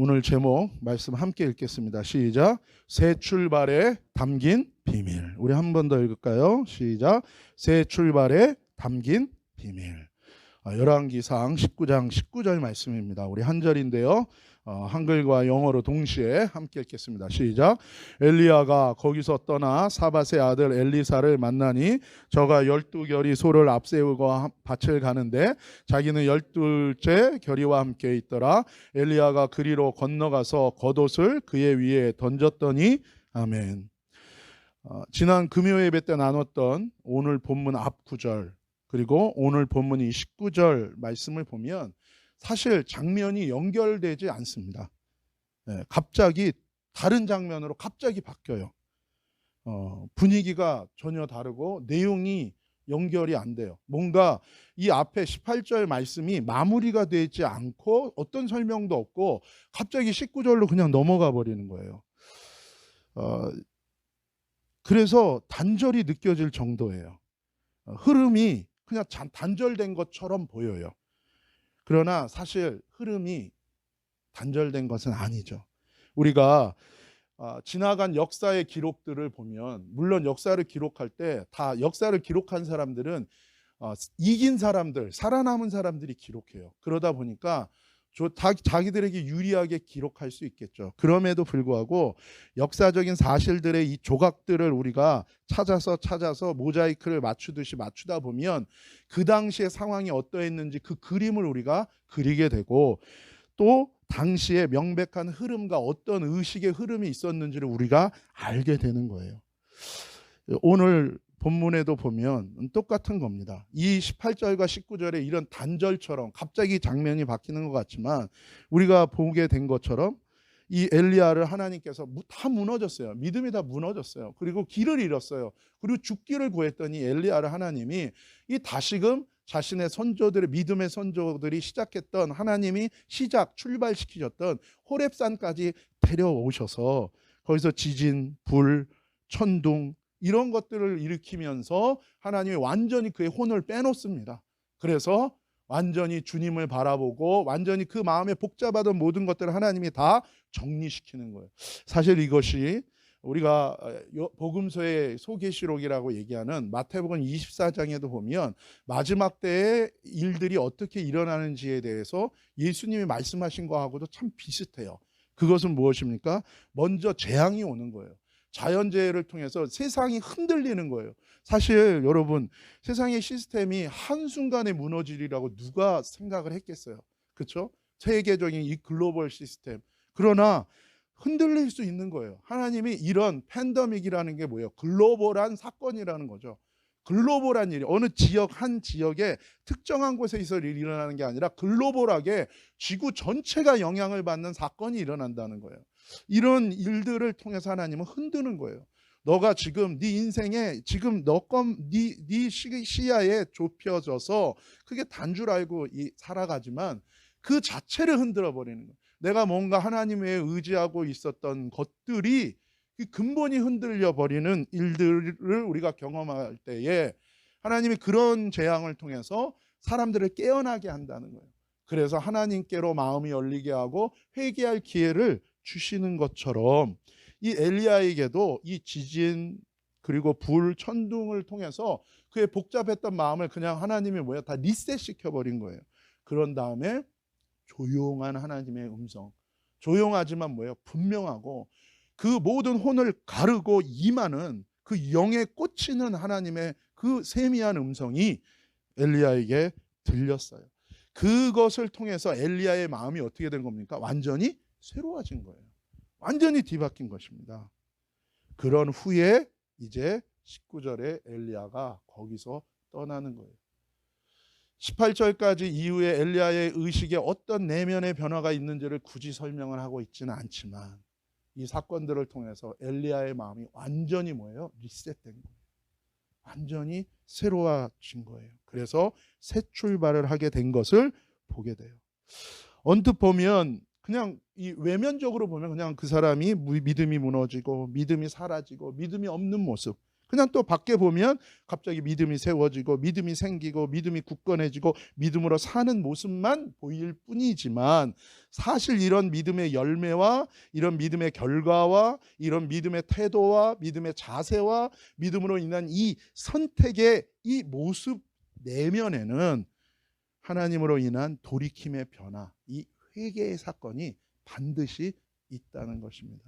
오늘 제목 말씀 함께 읽겠습니다. 시작. 새 출발에 담긴 비밀. 우리 한 번 더 읽을까요? 시작. 새 출발에 담긴 비밀. 열왕기상 19장 19절 말씀입니다. 우리 한 절인데요. 한글과 영어로 동시에 함께 읽겠습니다. 시작. 엘리야가 거기서 떠나 사밧의 아들 엘리사를 만나니 저가 12결이 소를 앞세우고 밭을 가는데 자기는 12째 결이와 함께 있더라. 엘리야가 그리로 건너가서 겉옷을 그의 위에 던졌더니 아멘. 지난 금요 예배 때 나눴던 오늘 본문 앞 구절 그리고 오늘 본문 이 19절 말씀을 보면 사실 장면이 연결되지 않습니다. 갑자기 다른 장면으로 갑자기 바뀌어요. 분위기가 전혀 다르고 내용이 연결이 안 돼요. 뭔가 이 앞에 18절 말씀이 마무리가 되지 않고 어떤 설명도 없고 갑자기 19절로 그냥 넘어가 버리는 거예요. 그래서 단절이 느껴질 정도예요. 흐름이 그냥 단절된 것처럼 보여요. 그러나 사실 흐름이 단절된 것은 아니죠. 우리가 지나간 역사의 기록들을 보면 물론 역사를 기록할 때 다 역사를 기록한 사람들은 이긴 사람들, 살아남은 사람들이 기록해요. 그러다 보니까 자기들에게 유리하게 기록할 수 있겠죠. 그럼에도 불구하고 역사적인 사실들의 이 조각들을 우리가 찾아서 모자이크를 맞추듯이 맞추다 보면 그 당시의 상황이 어떠했는지 그 그림을 우리가 그리게 되고 또 당시의 명백한 흐름과 어떤 의식의 흐름이 있었는지를 우리가 알게 되는 거예요. 오늘 본문에도 보면 똑같은 겁니다. 이 18절과 19절에 이런 단절처럼 갑자기 장면이 바뀌는 것 같지만 우리가 보게 된 것처럼 이 엘리야를 하나님께서 다 무너졌어요. 믿음이 다 무너졌어요. 그리고 길을 잃었어요. 그리고 죽기를 구했더니 엘리야를 하나님이 이 다시금 자신의 선조들의 믿음의 선조들이 시작했던 하나님이 출발시키셨던 호렙산까지 데려오셔서 거기서 지진, 불, 천둥 이런 것들을 일으키면서 하나님이 완전히 그의 혼을 빼놓습니다. 그래서 완전히 주님을 바라보고 완전히 그 마음에 복잡하던 모든 것들을 하나님이 다 정리시키는 거예요. 사실 이것이 우리가 복음서의 소계시록이라고 얘기하는 마태복음 24장에도 보면 마지막 때의 일들이 어떻게 일어나는지에 대해서 예수님이 말씀하신 거하고도 참 비슷해요. 그것은 무엇입니까? 먼저 재앙이 오는 거예요. 자연재해를 통해서 세상이 흔들리는 거예요. 사실 여러분 세상의 시스템이 한순간에 무너지리라고 누가 생각을 했겠어요. 그렇죠? 세계적인 이 글로벌 시스템. 그러나 흔들릴 수 있는 거예요. 하나님이 이런 팬데믹이라는 게 뭐예요? 글로벌한 사건이라는 거죠. 글로벌한 일이 어느 지역 한 지역에 특정한 곳에서 일어나는 게 아니라 글로벌하게 지구 전체가 영향을 받는 사건이 일어난다는 거예요. 이런 일들을 통해서 하나님은 흔드는 거예요. 너가 지금 네 인생에 지금 네 시야에 좁혀져서 그게 단 줄 알고 살아가지만 그 자체를 흔들어 버리는 거예요. 내가 뭔가 하나님에 의지하고 있었던 것들이 근본이 흔들려 버리는 일들을 우리가 경험할 때에 하나님이 그런 재앙을 통해서 사람들을 깨어나게 한다는 거예요. 그래서 하나님께로 마음이 열리게 하고 회개할 기회를 주시는 것처럼 이 엘리야에게도 이 지진 그리고 불, 천둥을 통해서 그의 복잡했던 마음을 그냥 하나님이 다 리셋시켜 버린 거예요. 그런 다음에 조용한 하나님의 음성, 조용하지만 분명하고 그 모든 혼을 가르고 임하는 그 영에 꽂히는 하나님의 그 세미한 음성이 엘리야에게 들렸어요. 그것을 통해서 엘리야의 마음이 어떻게 된 겁니까? 완전히 새로워진 거예요. 완전히 뒤바뀐 것입니다. 그런 후에 이제 19절에 엘리야가 거기서 떠나는 거예요. 18절까지 이후에 엘리야의 의식에 어떤 내면의 변화가 있는지를 굳이 설명을 하고 있지는 않지만 이 사건들을 통해서 엘리야의 마음이 완전히 리셋된 거예요. 완전히 새로워진 거예요. 그래서 새 출발을 하게 된 것을 보게 돼요. 언뜻 보면 그냥 이 외면적으로 보면 그냥 그 사람이 믿음이 무너지고 믿음이 사라지고 믿음이 없는 모습 그냥 또 밖에 보면 갑자기 믿음이 세워지고 믿음이 생기고 믿음이 굳건해지고 믿음으로 사는 모습만 보일 뿐이지만, 사실 이런 믿음의 열매와 이런 믿음의 결과와 이런 믿음의 태도와 믿음의 자세와 믿음으로 인한 이 선택의 이 모습 내면에는 하나님으로 인한 돌이킴의 변화, 이 회개의 사건이 반드시 있다는 것입니다.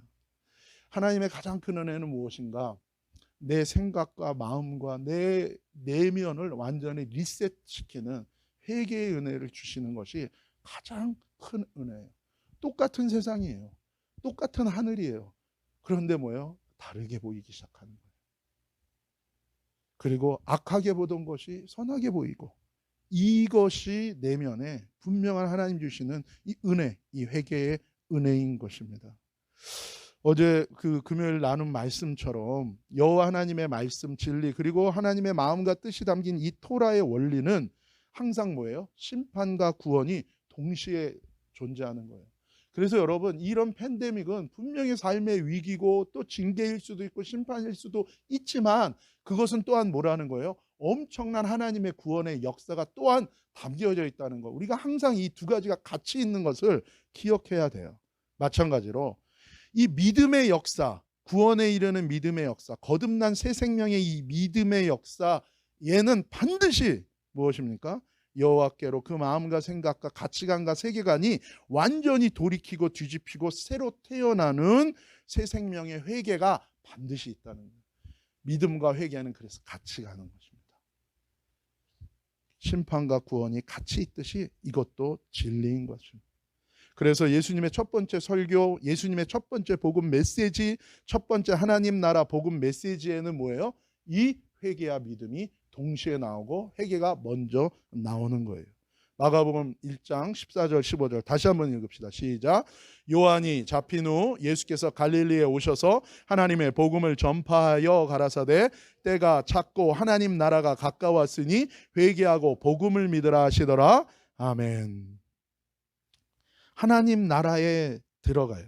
하나님의 가장 큰 은혜는 무엇인가? 내 생각과 마음과 내 내면을 완전히 리셋시키는 회개의 은혜를 주시는 것이 가장 큰 은혜예요. 똑같은 세상이에요. 똑같은 하늘이에요. 그런데 뭐예요? 다르게 보이기 시작하는 거예요. 그리고 악하게 보던 것이 선하게 보이고, 이것이 내면에 분명한 하나님 주시는 이 은혜, 이 회개의 은혜인 것입니다. 어제 그 금요일 나눈 말씀처럼 여호와 하나님의 말씀, 진리, 그리고 하나님의 마음과 뜻이 담긴 이 토라의 원리는 항상 뭐예요? 심판과 구원이 동시에 존재하는 거예요. 그래서 여러분, 이런 팬데믹은 분명히 삶의 위기고 또 징계일 수도 있고 심판일 수도 있지만, 그것은 또한 뭐라는 거예요? 엄청난 하나님의 구원의 역사가 또한 담겨져 있다는 거. 우리가 항상 이 두 가지가 같이 있는 것을 기억해야 돼요. 마찬가지로 이 믿음의 역사, 구원에 이르는 믿음의 역사, 거듭난 새 생명의 이 믿음의 역사, 얘는 반드시 무엇입니까? 여호와께로 그 마음과 생각과 가치관과 세계관이 완전히 돌이키고 뒤집히고 새로 태어나는 새 생명의 회개가 반드시 있다는 거예요. 믿음과 회개는 그래서 같이 가는 것입니다. 심판과 구원이 같이 있듯이 이것도 진리인 것입니다. 그래서 예수님의 첫 번째 설교, 예수님의 첫 번째 복음 메시지, 첫 번째 하나님 나라 복음 메시지에는 뭐예요? 이 회개와 믿음이 동시에 나오고 회개가 먼저 나오는 거예요. 마가복음 1장 14절 15절 다시 한번 읽읍시다. 시작. 요한이 잡힌 후 예수께서 갈릴리에 오셔서 하나님의 복음을 전파하여 가라사대 때가 찼고 하나님 나라가 가까웠으니 회개하고 복음을 믿으라 하시더라. 아멘. 하나님 나라에 들어가요.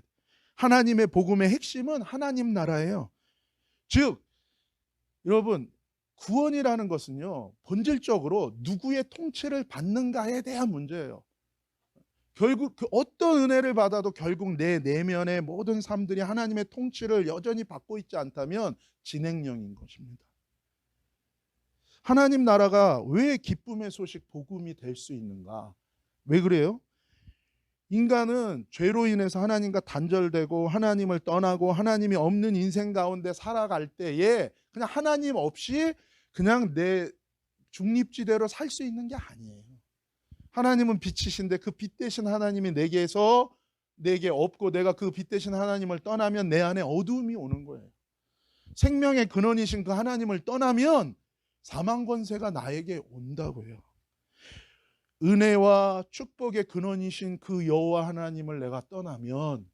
하나님의 복음의 핵심은 하나님 나라예요. 즉 여러분, 구원이라는 것은요, 본질적으로 누구의 통치를 받는가에 대한 문제예요. 결국 그 어떤 은혜를 받아도 결국 내 내면의 모든 삶들이 하나님의 통치를 여전히 받고 있지 않다면 진행령인 것입니다. 하나님 나라가 왜 기쁨의 소식, 복음이 될 수 있는가? 왜 그래요? 인간은 죄로 인해서 하나님과 단절되고 하나님을 떠나고 하나님이 없는 인생 가운데 살아갈 때에 그냥 하나님 없이 그냥 내 중립지대로 살 수 있는 게 아니에요. 하나님은 빛이신데 그 빛 대신 하나님이 내게 없고 내가 그 빛 대신 하나님을 떠나면 내 안에 어두움이 오는 거예요. 생명의 근원이신 그 하나님을 떠나면 사망 권세가 나에게 온다고요. 은혜와 축복의 근원이신 그 여호와 하나님을 내가 떠나면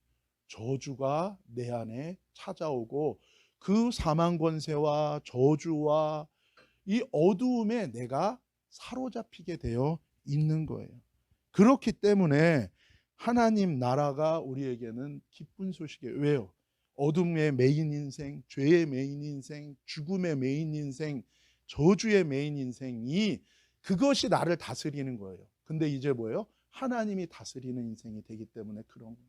저주가 내 안에 찾아오고 그 사망 권세와 저주와 이 어두움에 내가 사로잡히게 되어 있는 거예요. 그렇기 때문에 하나님 나라가 우리에게는 기쁜 소식이에요. 왜요? 어둠의 메인 인생, 죄의 메인 인생, 죽음의 메인 인생, 저주의 메인 인생이 그것이 나를 다스리는 거예요. 근데 이제 뭐예요? 하나님이 다스리는 인생이 되기 때문에 그런 거예요.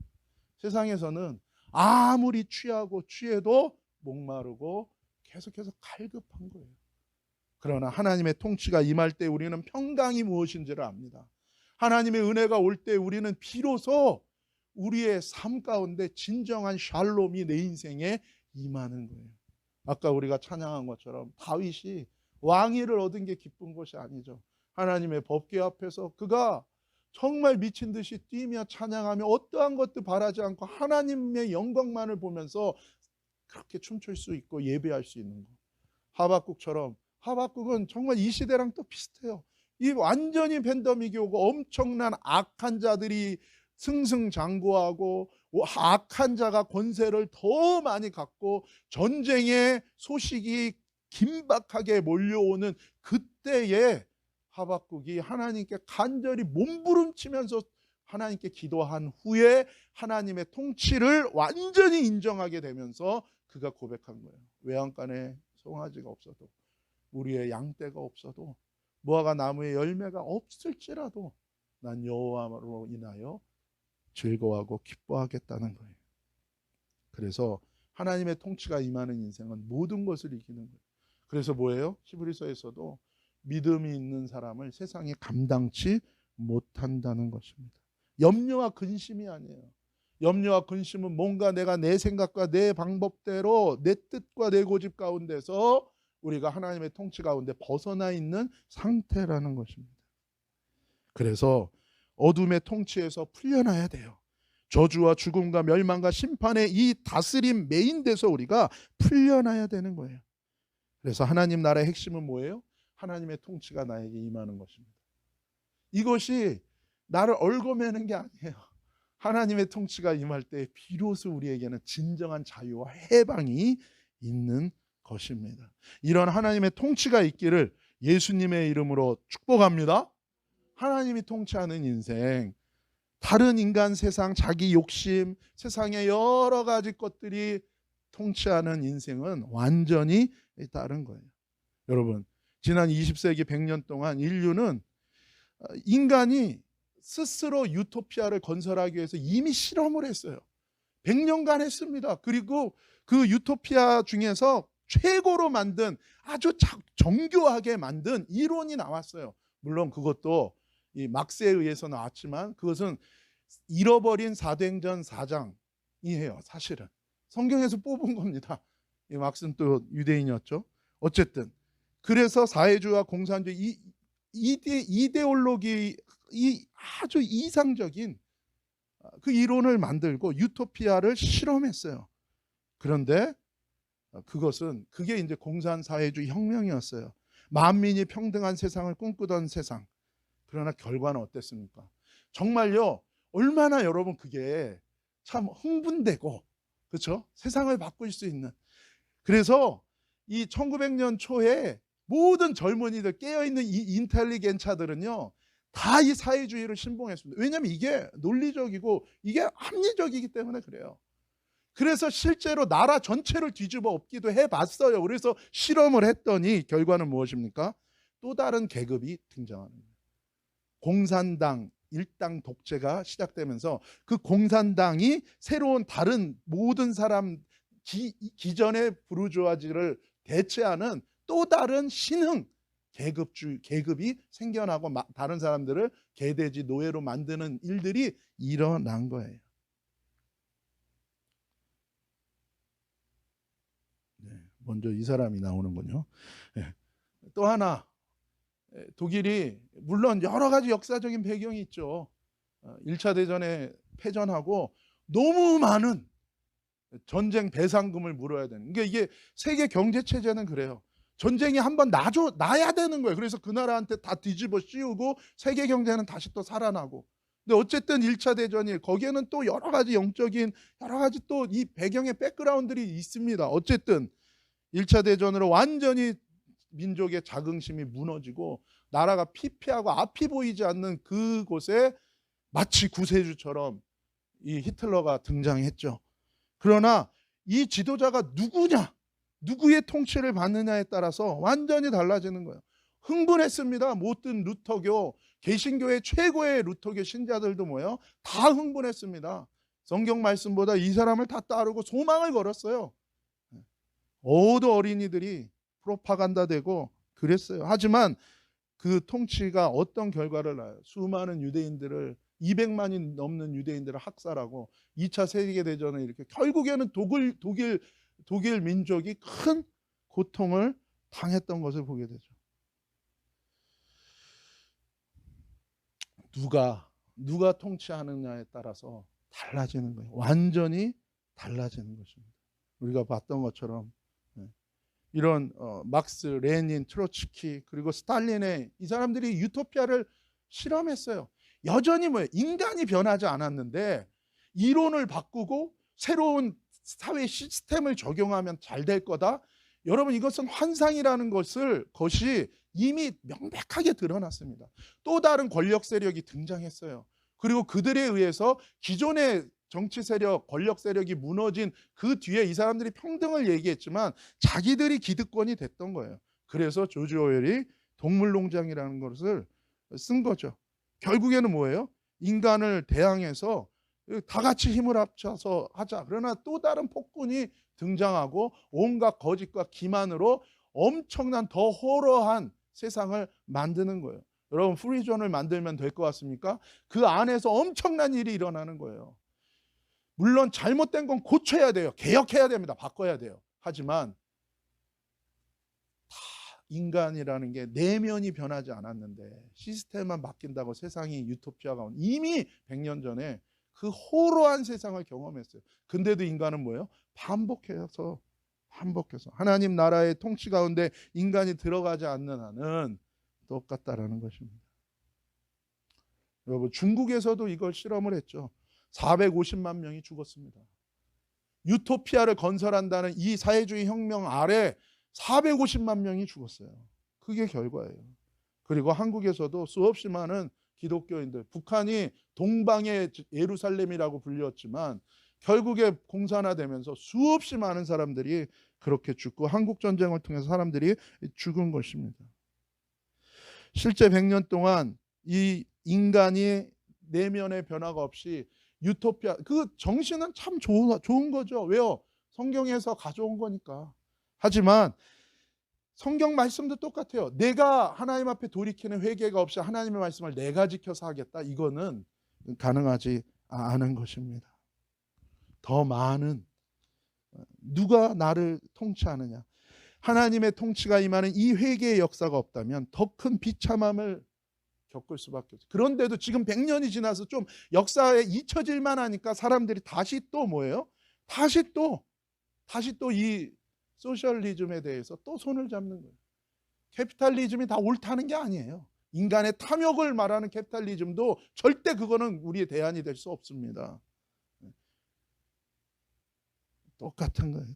세상에서는 아무리 취해도 목마르고 계속해서 갈급한 거예요. 그러나 하나님의 통치가 임할 때 우리는 평강이 무엇인지를 압니다. 하나님의 은혜가 올 때 우리는 비로소 우리의 삶 가운데 진정한 샬롬이 내 인생에 임하는 거예요. 아까 우리가 찬양한 것처럼 다윗이 왕위를 얻은 게 기쁜 것이 아니죠. 하나님의 법궤 앞에서 그가 정말 미친 듯이 뛰며 찬양하며 어떠한 것도 바라지 않고 하나님의 영광만을 보면서 그렇게 춤출 수 있고 예배할 수 있는 것. 하박국처럼, 하박국은 정말 이 시대랑 또 비슷해요. 이 완전히 팬데믹이 오고 엄청난 악한 자들이 승승장구하고 악한 자가 권세를 더 많이 갖고 전쟁의 소식이 긴박하게 몰려오는 그때에 하박국이 하나님께 간절히 몸부림치면서 하나님께 기도한 후에 하나님의 통치를 완전히 인정하게 되면서 그가 고백한 거예요. 외양간에 송아지가 없어도 우리의 양떼가 없어도 무화과 나무의 열매가 없을지라도 난 여호와로 인하여 즐거워하고 기뻐하겠다는 거예요. 그래서 하나님의 통치가 임하는 인생은 모든 것을 이기는 거예요. 그래서 뭐예요? 히브리서에서도 믿음이 있는 사람을 세상이 감당치 못한다는 것입니다. 염려와 근심이 아니에요. 염려와 근심은 뭔가 내가 내 생각과 내 방법대로 내 뜻과 내 고집 가운데서 우리가 하나님의 통치 가운데 벗어나 있는 상태라는 것입니다. 그래서 어둠의 통치에서 풀려나야 돼요. 저주와 죽음과 멸망과 심판의 이 다스림 메인데서 우리가 풀려나야 되는 거예요. 그래서 하나님 나라의 핵심은 뭐예요? 하나님의 통치가 나에게 임하는 것입니다. 이것이 나를 얽어매는 게 아니에요. 하나님의 통치가 임할 때 비로소 우리에게는 진정한 자유와 해방이 있는 것입니다. 이런 하나님의 통치가 있기를 예수님의 이름으로 축복합니다. 하나님이 통치하는 인생, 다른 인간 세상, 자기 욕심, 세상의 여러 가지 것들이 통치하는 인생은 완전히 다른 거예요. 여러분, 지난 20세기 100년 동안 인류는 인간이 스스로 유토피아를 건설하기 위해서 이미 실험을 했어요. 100년간 했습니다. 그리고 그 유토피아 중에서 최고로 만든, 아주 정교하게 만든 이론이 나왔어요. 물론 그것도 이 막스에 의해서 나왔지만 그것은 잃어버린 사도행전 4장이에요. 사실은 성경에서 뽑은 겁니다. 이 막스는 또 유대인이었죠. 어쨌든 그래서 사회주의와 공산주의 이데올로기, 이 아주 이상적인 그 이론을 만들고 유토피아를 실험했어요. 그런데 그게 이제 공산사회주의 혁명이었어요. 만민이 평등한 세상을 꿈꾸던 세상. 그러나 결과는 어땠습니까? 정말요, 얼마나 여러분 그게 참 흥분되고, 그렇죠? 세상을 바꿀 수 있는. 그래서 이 1900년 초에 모든 젊은이들, 깨어있는 이 인텔리겐차들은요 다 이 사회주의를 신봉했습니다. 왜냐하면 이게 논리적이고 이게 합리적이기 때문에 그래요. 그래서 실제로 나라 전체를 뒤집어 엎기도 해봤어요. 그래서 실험을 했더니 결과는 무엇입니까? 또 다른 계급이 등장하는 거예요. 공산당, 일당 독재가 시작되면서 그 공산당이 새로운 다른 모든 사람, 기존의 부르주아지를 대체하는 또 다른 신흥 계급이 생겨나고 다른 사람들을 개돼지 노예로 만드는 일들이 일어난 거예요. 네, 먼저 이 사람이 나오는군요. 네. 또 하나, 독일이 물론 여러 가지 역사적인 배경이 있죠. 1차 대전에 패전하고 너무 많은 전쟁 배상금을 물어야 되는. 그러니까 이게 세계 경제 체제는 그래요. 전쟁이 한번 나야 되는 거예요. 그래서 그 나라한테 다 뒤집어 씌우고 세계 경제는 다시 또 살아나고. 근데 어쨌든 1차 대전이 거기에는 또 여러 가지 영적인 여러 가지 또 이 배경의 백그라운드들이 있습니다. 어쨌든 1차 대전으로 완전히 민족의 자긍심이 무너지고 나라가 피폐하고 앞이 보이지 않는 그곳에 마치 구세주처럼 이 히틀러가 등장했죠. 그러나 이 지도자가 누구냐, 누구의 통치를 받느냐에 따라서 완전히 달라지는 거예요. 흥분했습니다. 모든 루터교, 개신교의 최고의 루터교 신자들도 뭐예요? 다 흥분했습니다. 성경 말씀보다 이 사람을 다 따르고 소망을 걸었어요. 모든 어린이들이 프로파간다 되고 그랬어요. 하지만 그 통치가 어떤 결과를 낳아요? 수많은 유대인들을, 200만이 넘는 유대인들을 학살하고 2차 세계대전을 일으켜 결국에는 독일 민족이 큰 고통을 당했던 것을 보게 되죠. 누가 통치하느냐에 따라서 달라지는 거예요. 완전히 달라지는 것입니다. 우리가 봤던 것처럼 이런 막스, 레닌, 트로츠키 그리고 스탈린의 이 사람들이 유토피아를 실험했어요. 여전히 인간이 변하지 않았는데 이론을 바꾸고 새로운 사회 시스템을 적용하면 잘 될 거다. 여러분, 이것은 환상이라는 것이 이미 명백하게 드러났습니다. 또 다른 권력 세력이 등장했어요. 그리고 그들에 의해서 기존의 정치 세력, 권력 세력이 무너진 그 뒤에 이 사람들이 평등을 얘기했지만 자기들이 기득권이 됐던 거예요. 그래서 조지 오웰이 동물농장이라는 것을 쓴 거죠. 결국에는 뭐예요? 인간을 대항해서 다 같이 힘을 합쳐서 하자. 그러나 또 다른 폭군이 등장하고 온갖 거짓과 기만으로 엄청난 더 호러한 세상을 만드는 거예요. 여러분, 프리존을 만들면 될 것 같습니까? 그 안에서 엄청난 일이 일어나는 거예요. 물론 잘못된 건 고쳐야 돼요. 개혁해야 됩니다. 바꿔야 돼요. 하지만 다 인간이라는 게 내면이 변하지 않았는데 시스템만 바뀐다고 세상이 유토피아가 온, 이미 100년 전에 그 호러한 세상을 경험했어요. 근데도 인간은 뭐예요? 반복해서 하나님 나라의 통치 가운데 인간이 들어가지 않는 한은 똑같다라는 것입니다. 여러분, 중국에서도 이걸 실험을 했죠. 450만 명이 죽었습니다. 유토피아를 건설한다는 이 사회주의 혁명 아래 450만 명이 죽었어요. 그게 결과예요. 그리고 한국에서도 수없이 많은 기독교인들, 북한이 동방의 예루살렘이라고 불렸지만 결국에 공산화되면서 수없이 많은 사람들이 그렇게 죽고 한국전쟁을 통해서 사람들이 죽은 것입니다. 실제 100년 동안 이 인간이 내면의 변화가 없이 유토피아, 그 정신은 참 좋은 거죠. 왜요? 성경에서 가져온 거니까. 하지만 성경 말씀도 똑같아요. 내가 하나님 앞에 돌이키는 회개가 없이 하나님의 말씀을 내가 지켜서 하겠다. 이거는 가능하지 않은 것입니다. 더 많은, 누가 나를 통치하느냐? 하나님의 통치가 임하는 이 회개의 역사가 없다면 더 큰 비참함을 겪을 수밖에 없어요. 그런데도 지금 100년이 지나서 좀 역사에 잊혀질만 하니까 사람들이 다시 또 뭐예요? 다시 또 이 소셜리즘에 대해서 또 손을 잡는 거예요. 캐피탈리즘이 다 옳다는 게 아니에요. 인간의 탐욕을 말하는 캐피탈리즘도 절대 그거는 우리의 대안이 될 수 없습니다. 똑같은 거예요.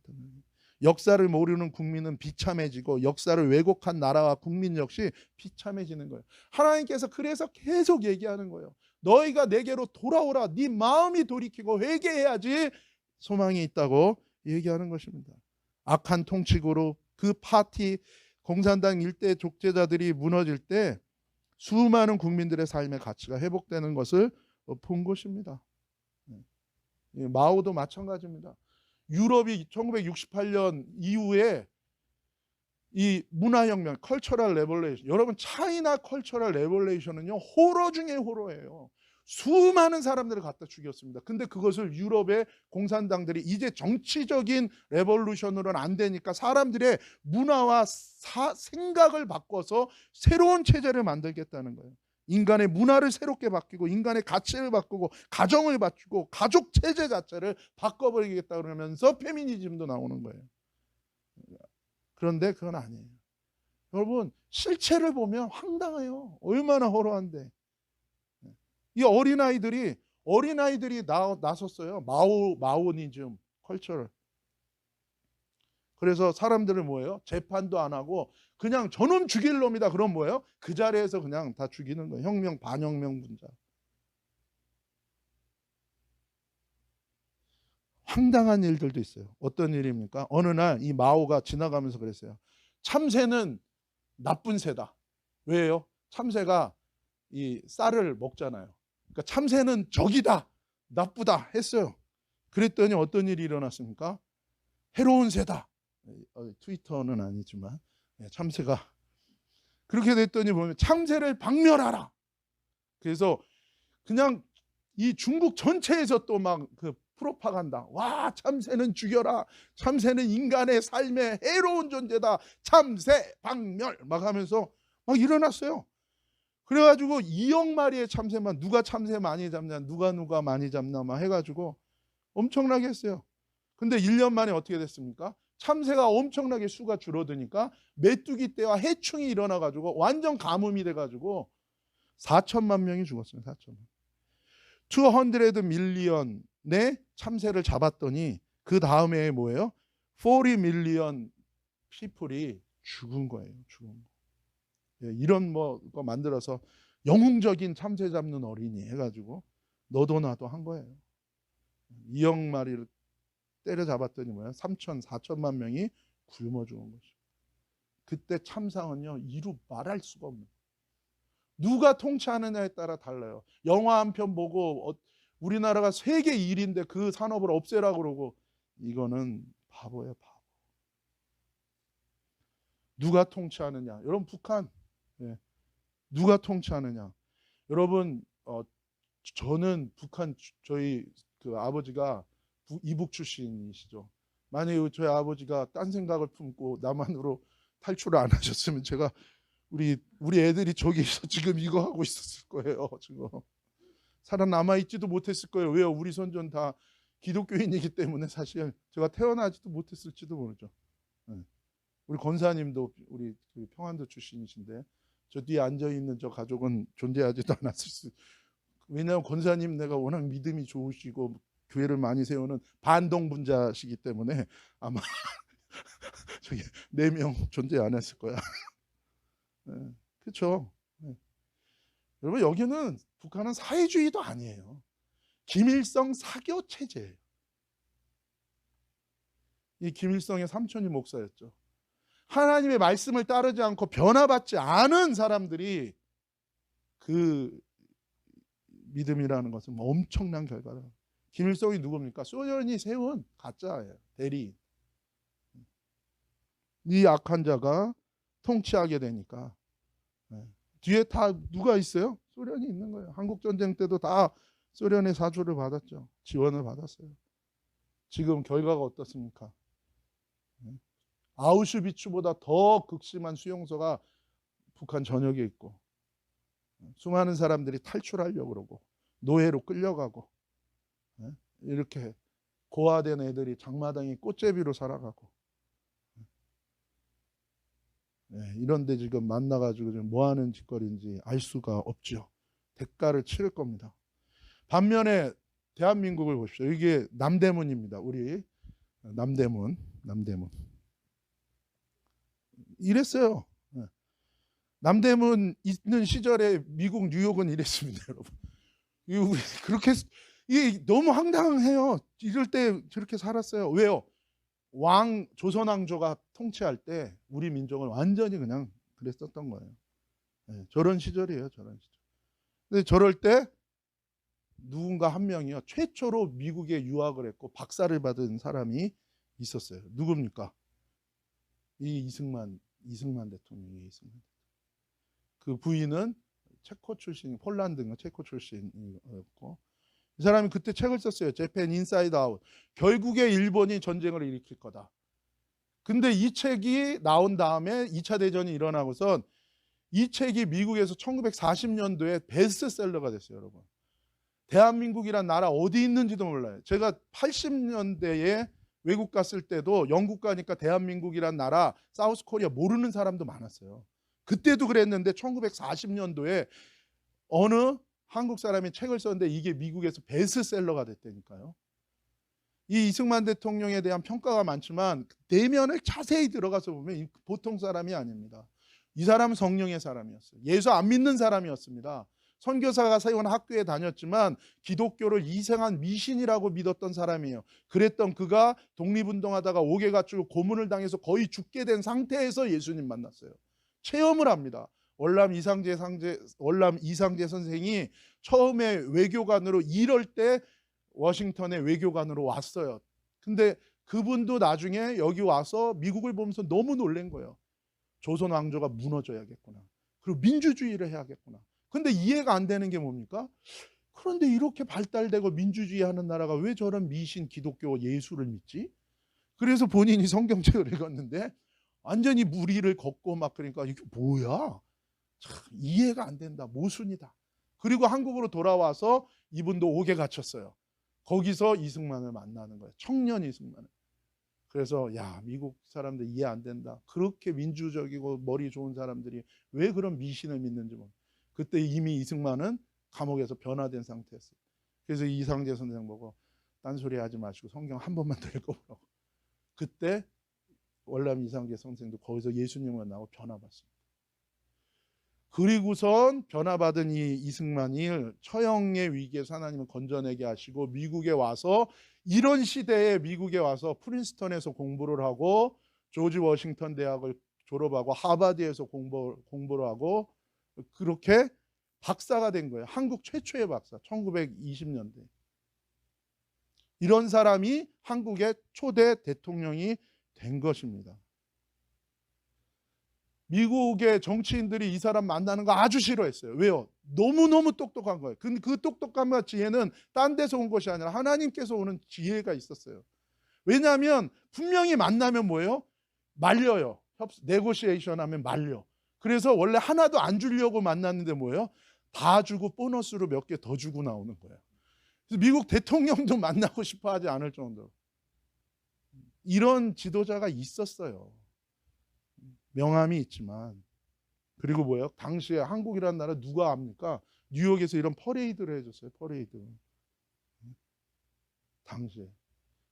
역사를 모르는 국민은 비참해지고 역사를 왜곡한 나라와 국민 역시 비참해지는 거예요. 하나님께서 그래서 계속 얘기하는 거예요. 너희가 내게로 돌아오라. 네 마음이 돌이키고 회개해야지 소망이 있다고 얘기하는 것입니다. 악한 통치그룹, 그 파티, 공산당 일대 족제자들이 무너질 때 수많은 국민들의 삶의 가치가 회복되는 것을 본 것입니다. 마오도 마찬가지입니다. 유럽이 1968년 이후에 이 문화혁명, 컬처럴 레볼레이션, 여러분 차이나 컬처럴 레볼레이션은요 호러 중에 호러예요. 수많은 사람들을 갖다 죽였습니다. 근데 그것을 유럽의 공산당들이 이제 정치적인 레볼루션으로는 안 되니까 사람들의 문화와 생각을 바꿔서 새로운 체제를 만들겠다는 거예요. 인간의 문화를 새롭게 바뀌고 인간의 가치를 바꾸고 가정을 바꾸고 가족 체제 자체를 바꿔버리겠다 그러면서 페미니즘도 나오는 거예요. 그런데 그건 아니에요. 여러분, 실체를 보면 황당해요. 얼마나 허러한데. 이 어린아이들이 나섰어요. 마오니즘 컬처를. 그래서 사람들을 뭐예요? 재판도 안 하고 그냥 저놈 죽일 놈이다. 그럼 뭐예요? 그 자리에서 그냥 다 죽이는 거예요. 혁명, 반혁명 분자. 황당한 일들도 있어요. 어떤 일입니까? 어느 날 이 마오가 지나가면서 그랬어요. 참새는 나쁜 새다. 왜요? 참새가 이 쌀을 먹잖아요. 그러니까 참새는 적이다, 나쁘다 했어요. 그랬더니 어떤 일이 일어났습니까? 해로운 새다. 트위터는 아니지만 참새가 그렇게 됐더니 보면 참새를 박멸하라. 그래서 그냥 이 중국 전체에서 또 막 그 프로파간다. 와, 참새는 죽여라. 참새는 인간의 삶에 해로운 존재다. 참새 박멸 막 하면서 막 일어났어요. 그래가지고 2억 마리의 참새만, 누가 참새 많이 잡냐, 누가 많이 잡나 막 해가지고 엄청나게 했어요. 근데 1년 만에 어떻게 됐습니까? 참새가 엄청나게 수가 줄어드니까 메뚜기 떼와 해충이 일어나가지고 완전 가뭄이 돼가지고 4천만 명이 죽었어요. 4천만. 200 밀리언의 참새를 잡았더니 그 다음에 뭐예요? 40 밀리언 피플이 죽은 거예요. 죽은 거. 이런 거 만들어서 영웅적인 참새 잡는 어린이 해가지고 너도 나도 한 거예요. 2억 마리를 때려잡았더니 뭐야? 3천, 4천만 명이 굶어 죽은 것이죠. 그때 참상은요, 이루 말할 수가 없는. 누가 통치하느냐에 따라 달라요. 영화 한 편 보고 우리나라가 세계 1위인데 그 산업을 없애라고 그러고, 이거는 바보예요, 바보. 누가 통치하느냐? 여러분, 북한, 예. 누가 통치하느냐? 여러분, 저는 북한, 저희 그 아버지가 이북 출신이시죠. 만약에 저희 아버지가 딴 생각을 품고 남한으로 탈출을 안 하셨으면 제가 우리 애들이 저기서 지금 이거 하고 있었을 거예요. 지금 살아남아 있지도 못했을 거예요. 왜요? 우리 선조는 다 기독교인이기 때문에 사실 제가 태어나지도 못했을지도 모르죠. 우리 권사님도 우리 그 평안도 출신이신데 저 뒤에 앉아 있는 저 가족은 존재하지도 않았을 수. 왜냐하면 권사님 내가 워낙 믿음이 좋으시고 교회를 많이 세우는 반동분자시기 때문에 아마 저기 4명 존재 안 했을 거야. 네, 그렇죠. 네. 여러분, 여기는 북한은 사회주의도 아니에요. 김일성 사교 체제예요. 이 김일성의 삼촌이 목사였죠. 하나님의 말씀을 따르지 않고 변화받지 않은 사람들이 그 믿음이라는 것은 엄청난 결과다. 김일성이 누굽니까? 소련이 세운 가짜예요. 대리인. 이 악한 자가 통치하게 되니까 뒤에 다 누가 있어요? 소련이 있는 거예요. 한국전쟁 때도 다 소련의 사주를 받았죠. 지원을 받았어요. 지금 결과가 어떻습니까? 아우슈비츠보다 더 극심한 수용소가 북한 전역에 있고 수많은 사람들이 탈출하려고 그러고 노예로 끌려가고 이렇게 고아된 애들이 장마당에 꽃제비로 살아가고 이런데 지금 만나가지고 지금 뭐 하는 짓거리인지 알 수가 없죠. 대가를 치를 겁니다. 반면에 대한민국을 보십시오. 이게 남대문입니다. 우리 남대문 이랬어요. 남대문 있는 시절에 미국 뉴욕은 이랬습니다, 여러분. 그렇게 이게 너무 황당해요. 이럴 때 저렇게 살았어요. 왜요? 조선 왕조가 통치할 때 우리 민족을 완전히 그냥 그랬었던 거예요. 저런 시절이에요, 저런 시절. 근데 저럴 때 누군가 한 명이요, 최초로 미국에 유학을 했고 박사를 받은 사람이 있었어요. 누굽니까? 이 이승만 대통령이 그 부인은 체코 출신, 폴란드인가 체코 출신이었고 이 사람이 그때 책을 썼어요. 재팬 인사이드 아웃. 결국에 일본이 전쟁을 일으킬 거다. 근데 이 책이 나온 다음에 2차 대전이 일어나고선 이 책이 미국에서 1940년도에 베스트셀러가 됐어요, 여러분. 대한민국이란 나라 어디 있는지도 몰라요. 제가 80년대에 외국 갔을 때도 영국 가니까 대한민국이란 나라, 사우스 코리아 모르는 사람도 많았어요. 그때도 그랬는데 1940년도에 어느 한국 사람이 책을 썼는데 이게 미국에서 베스트셀러가 됐다니까요. 이 이승만 대통령에 대한 평가가 많지만 내면을 자세히 들어가서 보면 보통 사람이 아닙니다. 이 사람은 성령의 사람이었어요. 예수 안 믿는 사람이었습니다. 선교사가 세운 학교에 다녔지만 기독교를 이상한 미신이라고 믿었던 사람이에요. 그랬던 그가 독립운동하다가 옥에 갇히고 고문을 당해서 거의 죽게 된 상태에서 예수님 만났어요. 체험을 합니다. 월남 이상재 선생이 처음에 외교관으로 일할 때 워싱턴에 외교관으로 왔어요. 근데 그분도 나중에 여기 와서 미국을 보면서 너무 놀란 거예요. 조선 왕조가 무너져야겠구나. 그리고 민주주의를 해야겠구나. 근데 이해가 안 되는 게 뭡니까? 그런데 이렇게 발달되고 민주주의 하는 나라가 왜 저런 미신 기독교 예수를 믿지? 그래서 본인이 성경책을 읽었는데 완전히 무리를 걷고 막 그러니까 이게 뭐야? 참 이해가 안 된다. 모순이다. 그리고 한국으로 돌아와서 이분도 옥에 갇혔어요. 거기서 이승만을 만나는 거예요. 청년 이승만을. 그래서 야, 미국 사람들 이해 안 된다. 그렇게 민주적이고 머리 좋은 사람들이 왜 그런 미신을 믿는지 모르겠어요. 그때 이미 이승만은 감옥에서 변화된 상태였어요. 그래서 이상재 선생 보고 딴소리 하지 마시고 성경 한 번만 더 읽어보라고. 그때 월남 이상재 선생도 거기서 예수님을 만나고 변화받습니다. 그리고선 변화받은 이 이승만이 처형의 위기에서 하나님은 건져내게 하시고 미국에 와서, 이런 시대에 미국에 와서 프린스턴에서 공부를 하고 조지 워싱턴 대학을 졸업하고 하버드에서 공부를 하고 그렇게 박사가 된 거예요. 한국 최초의 박사, 1920년대. 이런 사람이 한국의 초대 대통령이 된 것입니다. 미국의 정치인들이 이 사람 만나는 거 아주 싫어했어요. 왜요? 너무너무 똑똑한 거예요. 그 똑똑함과 지혜는 딴 데서 온 것이 아니라 하나님께서 오는 지혜가 있었어요. 왜냐하면 분명히 만나면 뭐예요? 말려요. 네고시에이션 하면 말려. 그래서 원래 하나도 안 주려고 만났는데 뭐예요? 다 주고 보너스로 몇 개 더 주고 나오는 거예요. 그래서 미국 대통령도 만나고 싶어 하지 않을 정도로 이런 지도자가 있었어요. 명함이 있지만. 그리고 뭐예요? 당시에 한국이라는 나라 누가 압니까? 뉴욕에서 이런 퍼레이드를 해줬어요. 퍼레이드. 당시에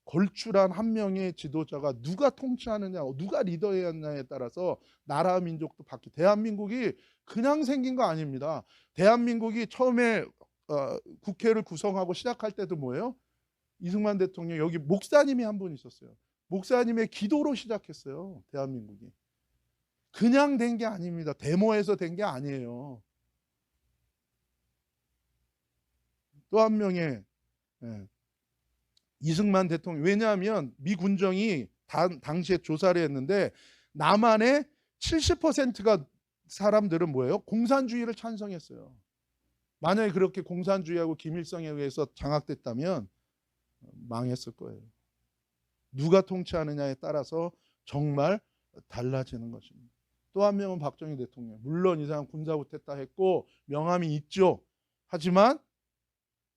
걸출한 한 명의 지도자가 누가 통치하느냐, 누가 리더였냐에 따라서 나라 민족도 바뀌고. 대한민국이 그냥 생긴 거 아닙니다. 대한민국이 처음에 국회를 구성하고 시작할 때도 뭐예요? 이승만 대통령, 여기 목사님이 한 분 있었어요. 목사님의 기도로 시작했어요. 대한민국이. 그냥 된 게 아닙니다. 데모에서 된 게 아니에요. 또 한 명의 이승만 대통령. 왜냐하면 미 군정이 당시에 조사를 했는데 남한의 70%가 사람들은 뭐예요? 공산주의를 찬성했어요. 만약에 그렇게 공산주의하고 김일성에 의해서 장악됐다면 망했을 거예요. 누가 통치하느냐에 따라서 정말 달라지는 것입니다. 또 한 명은 박정희 대통령. 물론 이 사람 군사구태타 했고 명함이 있죠. 하지만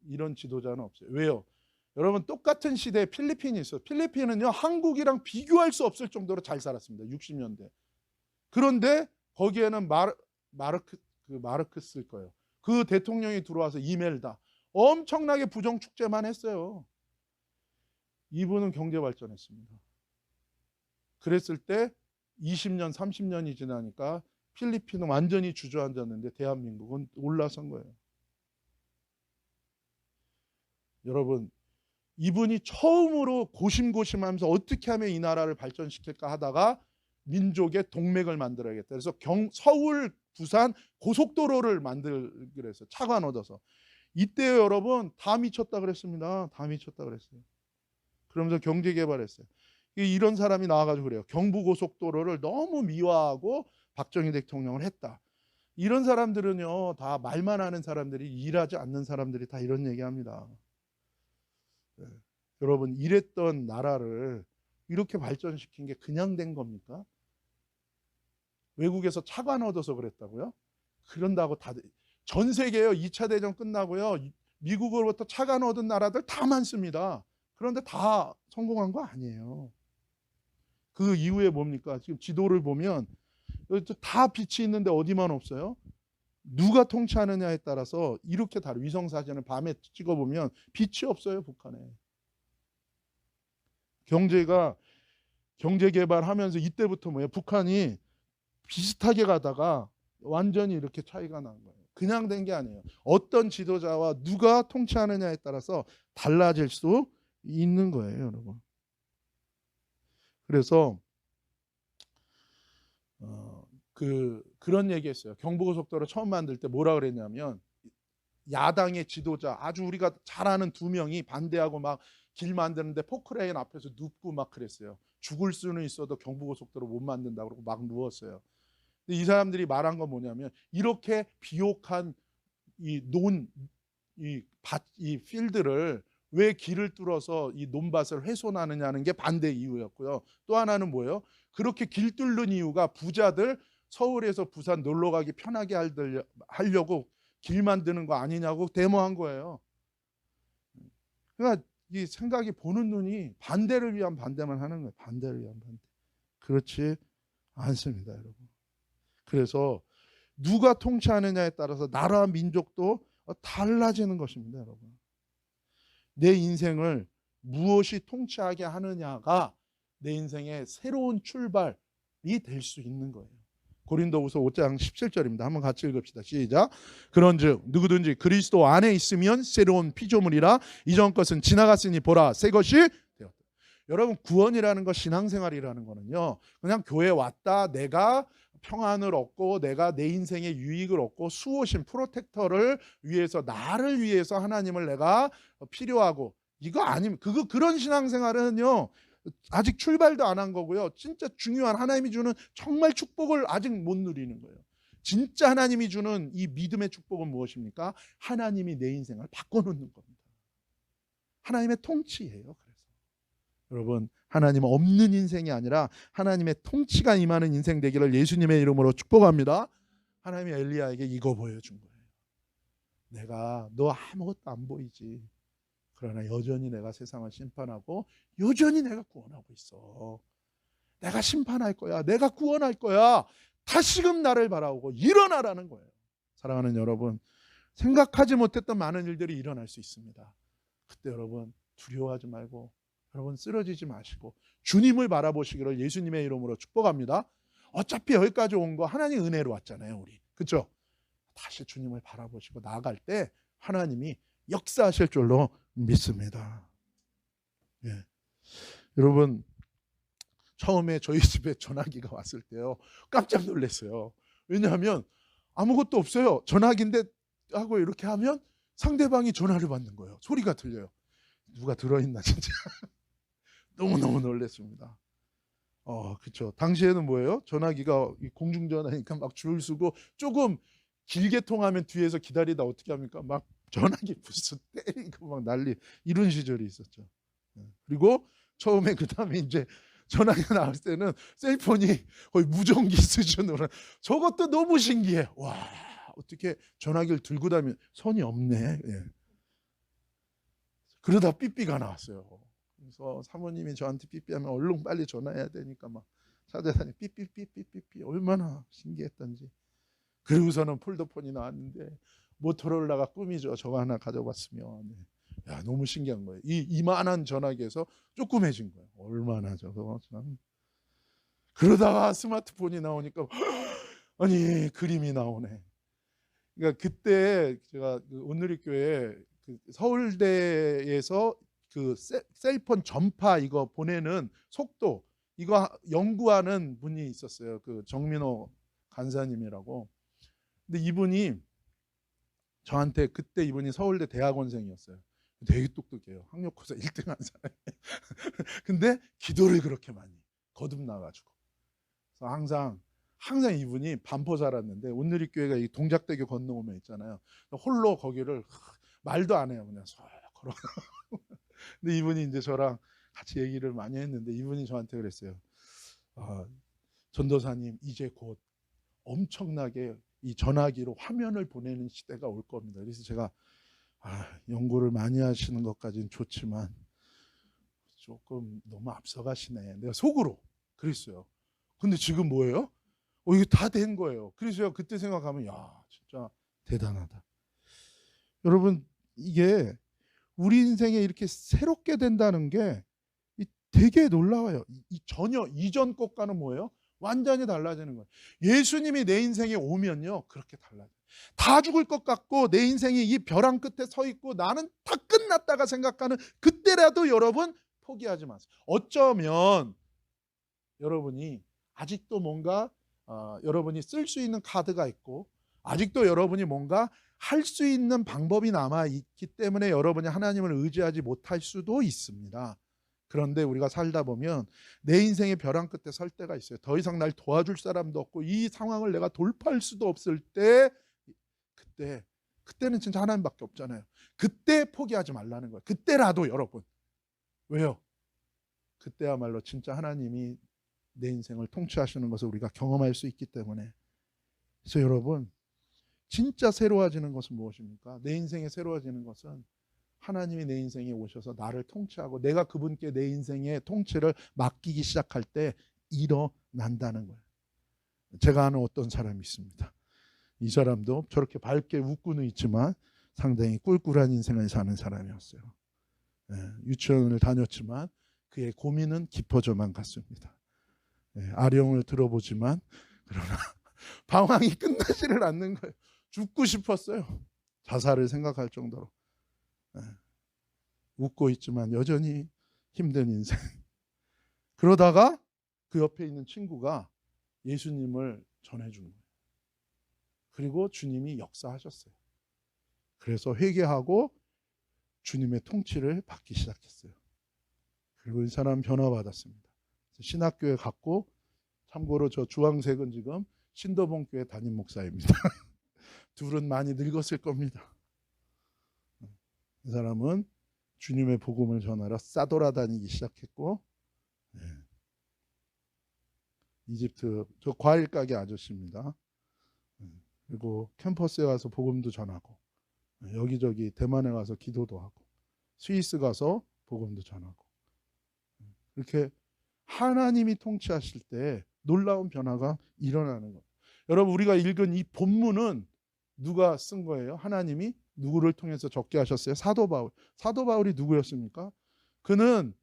이런 지도자는 없어요. 왜요? 여러분, 똑같은 시대에 필리핀이 있어요. 필리핀은요, 한국이랑 비교할 수 없을 정도로 잘 살았습니다. 60년대. 그런데 거기에는 마르크스일 거예요. 그 대통령이 들어와서 이멜다. 엄청나게 부정 축제만 했어요. 이분은 경제 발전했습니다. 그랬을 때 20년, 30년이 지나니까 필리핀은 완전히 주저앉았는데 대한민국은 올라선 거예요. 여러분, 이분이 처음으로 고심고심하면서 어떻게 하면 이 나라를 발전시킬까 하다가 민족의 동맥을 만들어야겠다. 그래서 서울, 부산 고속도로를 만들기로 했어요. 차관 얻어서. 이때 여러분 다 미쳤다 그랬습니다. 다 미쳤다 그랬어요. 그러면서 경제 개발했어요. 이런 사람이 나와가지고 그래요. 경부고속도로를 너무 미화하고 박정희 대통령을 했다. 이런 사람들은요, 다 말만 하는 사람들이, 일하지 않는 사람들이 다 이런 얘기합니다. 네. 여러분, 이랬던 나라를 이렇게 발전시킨 게 그냥 된 겁니까? 외국에서 차관 얻어서 그랬다고요? 그런다고 다들 전 세계요, 2차 대전 끝나고요, 미국으로부터 차관 얻은 나라들 다 많습니다. 그런데 다 성공한 거 아니에요. 그 이후에 뭡니까? 지금 지도를 보면 다 빛이 있는데 어디만 없어요? 누가 통치하느냐에 따라서 이렇게 다른 위성사진을 밤에 찍어보면 빛이 없어요. 북한에. 경제 개발하면서 이때부터 뭐예요? 북한이 비슷하게 가다가 완전히 이렇게 차이가 난 거예요. 그냥 된 게 아니에요. 어떤 지도자와 누가 통치하느냐에 따라서 달라질 수 있는 거예요, 여러분. 그래서 그런 얘기했어요. 경부고속도로 처음 만들 때 뭐라 그랬냐면, 야당의 지도자, 아주 우리가 잘 아는 두 명이 반대하고 막 길 만드는데 포크레인 앞에서 눕고 막 그랬어요. 죽을 수는 있어도 경부고속도로 못 만든다 그러고 막 누웠어요. 근데 이 사람들이 말한 건 뭐냐면, 이렇게 비옥한 이 필드를 왜 길을 뚫어서 이 논밭을 훼손하느냐는 게 반대 이유였고요. 또 하나는 뭐예요? 그렇게 길 뚫는 이유가 부자들 서울에서 부산 놀러 가기 편하게 하려고 길 만드는 거 아니냐고 데모한 거예요. 그러니까 이 생각이, 보는 눈이 반대를 위한 반대만 하는 거예요. 반대를 위한 반대. 그렇지 않습니다, 여러분. 그래서 누가 통치하느냐에 따라서 나라와 민족도 달라지는 것입니다, 여러분. 내 인생을 무엇이 통치하게 하느냐가 내 인생의 새로운 출발이 될 수 있는 거예요. 고린도후서 5장 17절입니다. 한번 같이 읽읍시다. 시작. 그런즉 누구든지 그리스도 안에 있으면 새로운 피조물이라 이전 것은 지나갔으니 보라 새 것이 되었다. 여러분 구원이라는 것, 신앙생활이라는 거는요, 그냥 교회 왔다 내가 평안을 얻고 내가 내 인생의 유익을 얻고 수호신 프로텍터를 위해서 나를 위해서 하나님을 내가 필요하고 이거 아니면 그런 신앙생활은요 아직 출발도 안 한 거고요. 진짜 중요한 하나님이 주는 정말 축복을 아직 못 누리는 거예요. 진짜 하나님이 주는 이 믿음의 축복은 무엇입니까? 하나님이 내 인생을 바꿔놓는 겁니다. 하나님의 통치예요. 그래서 여러분 하나님 없는 인생이 아니라 하나님의 통치가 임하는 인생 되기를 예수님의 이름으로 축복합니다. 하나님이 엘리야에게 이거 보여준 거예요. 내가 너 아무것도 안 보이지. 그러나 여전히 내가 세상을 심판하고 여전히 내가 구원하고 있어. 내가 심판할 거야. 내가 구원할 거야. 다시금 나를 바라보고 일어나라는 거예요. 사랑하는 여러분, 생각하지 못했던 많은 일들이 일어날 수 있습니다. 그때 여러분 두려워하지 말고 여러분 쓰러지지 마시고 주님을 바라보시기를 예수님의 이름으로 축복합니다. 어차피 여기까지 온 거 하나님 은혜로 왔잖아요. 우리. 그렇죠? 다시 주님을 바라보시고 나아갈 때 하나님이 역사하실 줄로 믿습니다. 예. 여러분 처음에 저희 집에 전화기가 왔을 때요 깜짝 놀랐어요. 왜냐하면 아무것도 없어요. 전화기인데 하고 이렇게 하면 상대방이 전화를 받는 거예요. 소리가 들려요. 누가 들어있나 진짜 너무너무 놀랐습니다. 그렇죠. 당시에는 뭐예요? 전화기가 공중전화니까 막 줄 서고 조금 길게 통하면 뒤에서 기다리다 어떻게 합니까? 막 전화기 부스 때리고 막 난리 이런 시절이 있었죠. 그리고 처음에 그다음에 이제 전화기가 나올 때는 셀폰이 거의 무전기 수준으로 저것도 너무 신기해. 와 어떻게 전화기를 들고 다니면 선이 없네. 예. 그러다 삐삐가 나왔어요. 그래서 사모님이 저한테 삐삐하면 얼른 빨리 전화해야 되니까 막 찾아다니 삐삐삐삐삐삐 얼마나 신기했던지. 그리고서는 폴더폰이 나왔는데 모토로라가 꿈이죠. 저거 하나 가져봤으면. 야 너무 신기한 거예요. 이만한 전화기에서 조그매진 거예요. 얼마나 저거 참. 그러다가 스마트폰이 나오니까 아니 그림이 나오네. 그러니까 그때 제가 그 온누리교회 그 서울대에서 그 셀폰 전파 이거 보내는 속도 이거 연구하는 분이 있었어요. 그 정민호 간사님이라고. 근데 이분이 저한테 그때 이분이 서울대 대학원생이었어요. 되게 똑똑해요. 학력고사 1등 한 사람이에요. 근데 기도를 그렇게 많이 거듭나가지고. 그래서 항상 이분이 반포 살았는데 온누리교회가 이 동작대교 건너오면 있잖아요. 홀로 거기를 말도 안 해요. 그냥 서 걸어. 근데 이분이 이제 저랑 같이 얘기를 많이 했는데 이분이 저한테 그랬어요. 전도사님 이제 곧 엄청나게 이 전화기로 화면을 보내는 시대가 올 겁니다. 그래서 제가 연구를 많이 하시는 것까지는 좋지만 조금 너무 앞서가시네. 내가 속으로 그랬어요. 근데 지금 뭐예요? 이게 다 된 거예요. 그래서 그때 생각하면 야 진짜 대단하다. 여러분 이게 우리 인생에 이렇게 새롭게 된다는 게 되게 놀라워요. 전혀 이전 것과는 뭐예요? 완전히 달라지는 거예요. 예수님이 내 인생에 오면요 그렇게 달라져요. 다 죽을 것 같고 내 인생이 이 벼랑 끝에 서 있고 나는 다 끝났다가 생각하는 그때라도 여러분 포기하지 마세요. 어쩌면 여러분이 아직도 뭔가 여러분이 쓸 수 있는 카드가 있고 아직도 여러분이 뭔가 할 수 있는 방법이 남아있기 때문에 여러분이 하나님을 의지하지 못할 수도 있습니다. 그런데 우리가 살다 보면 내 인생의 벼랑 끝에 설 때가 있어요. 더 이상 날 도와줄 사람도 없고 이 상황을 내가 돌파할 수도 없을 때 그때는 진짜 하나님밖에 없잖아요. 그때 포기하지 말라는 거예요. 그때라도 여러분. 왜요? 그때야말로 진짜 하나님이 내 인생을 통치하시는 것을 우리가 경험할 수 있기 때문에. 그래서 여러분 진짜 새로워지는 것은 무엇입니까? 내 인생에 새로워지는 것은 하나님이 내 인생에 오셔서 나를 통치하고 내가 그분께 내 인생의 통치를 맡기기 시작할 때 일어난다는 거예요. 제가 아는 어떤 사람이 있습니다. 이 사람도 저렇게 밝게 웃고는 있지만 상당히 꿀꿀한 인생을 사는 사람이었어요. 유치원을 다녔지만 그의 고민은 깊어져만 갔습니다. 아령을 들어보지만 그러나 방황이 끝나지를 않는 거예요. 죽고 싶었어요. 자살을 생각할 정도로. 웃고 있지만 여전히 힘든 인생. 그러다가 그 옆에 있는 친구가 예수님을 전해준 거예요. 그리고 주님이 역사하셨어요. 그래서 회개하고 주님의 통치를 받기 시작했어요. 그리고 이 사람 변화받았습니다. 신학교에 갔고, 참고로 저 주황색은 지금 신도봉교회 담임 목사입니다. 둘은 많이 늙었을 겁니다. 이 사람은 주님의 복음을 전하러 싸돌아다니기 시작했고, 이집트 저 과일 가게 아저씨입니다. 그리고 캠퍼스에 와서 복음도 전하고, 여기저기 대만에 가서 기도도 하고, 스위스 가서 복음도 전하고, 이렇게 하나님이 통치하실 때 놀라운 변화가 일어나는 거예요. 여러분, 우리가 읽은 이 본문은 누가 쓴 거예요? 하나님이 누구를 통해서 적게 하셨어요? 사도 바울. 사도 바울이 누구였습니까? 그는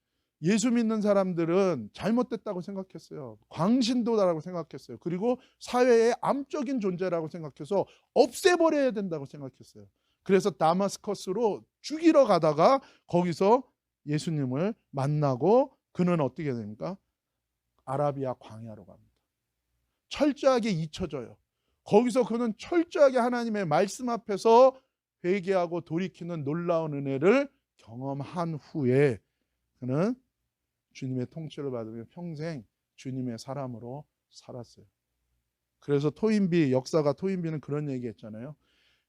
예수 믿는 사람들은 잘못됐다고 생각했어요. 광신도다라고 생각했어요. 그리고 사회의 암적인 존재라고 생각해서 없애버려야 된다고 생각했어요. 그래서 다마스커스로 죽이러 가다가 거기서 예수님을 만나고, 그는 어떻게 됩니까? 아라비아 광야로 갑니다. 철저하게 잊혀져요. 거기서 그는 철저하게 하나님의 말씀 앞에서 회개하고 돌이키는 놀라운 은혜를 경험한 후에 그는 주님의 통치를 받으며 평생 주님의 사람으로 살았어요. 그래서 역사가 토인비는 그런 얘기했잖아요.